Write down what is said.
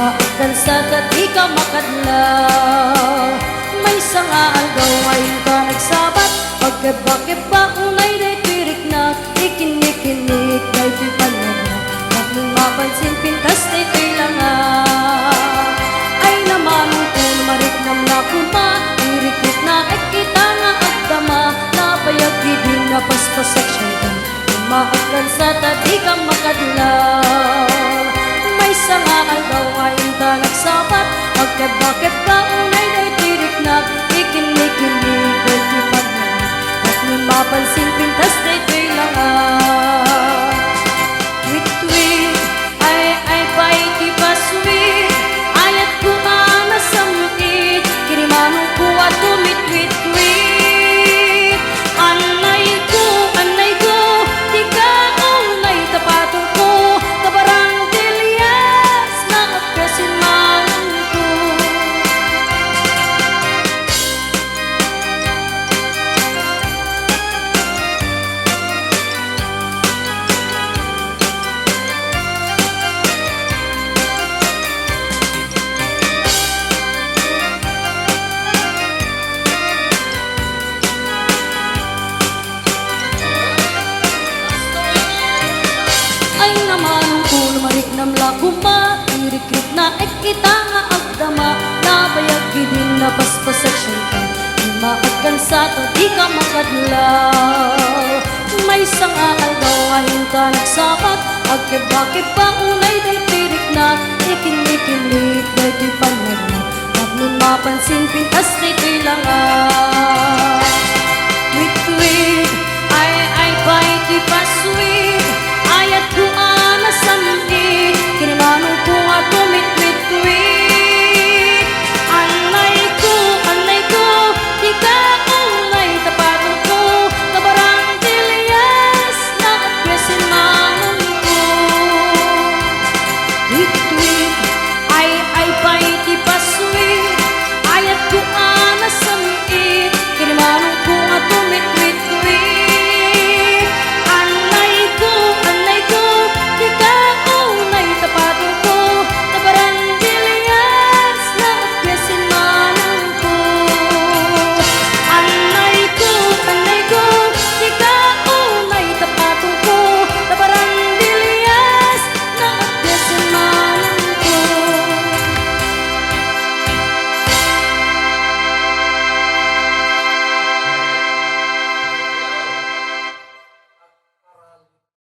maakan sa di ka makadlaw. May sanga algaw ngayon ka nagsabat, pagkabakit pa unay day tirik na, ikinik-kinik day pipanag na, bakit mapansin pintas day kailangan. Ay naman kung mariknam na kuma, irikit na at kita nga agdama, napayag gidin na paspasaksyon ka, maakan sa di ka makadlaw. May sanga algaw ngayon ka nagsabat, pagkabakit pa unay day tirik na, ikinik-kinik day pipanag, bakit mapansin pintas day kailangan. Wit-wit, ay paiti paswit, ayat ko anasamit, kinimanong ko at tumit-wit-wit. Anay ko, di ka unay tapatong ko, kabarang dilyas na kasin malang ko. Ay naman kung mariknam la kuma, irikit na ek kita nga agdama, nabayag gidin na paspasaksyon ka, maakan sa di ka makadlaw. May sanga algaw ngayon ka nagsabat, agkibakit pa unay day tirik na, ikinik-kinik day di panag na, bakit mapansin pintas day kailangan. Wit-wit, ay paiti paswit, ayat ko anasamit, kinimanong ko nga tumit-wit-wit. Anay ko, di ka unay tapatong ko, kabarang dilyas na at presin manong ko. Wit-wit,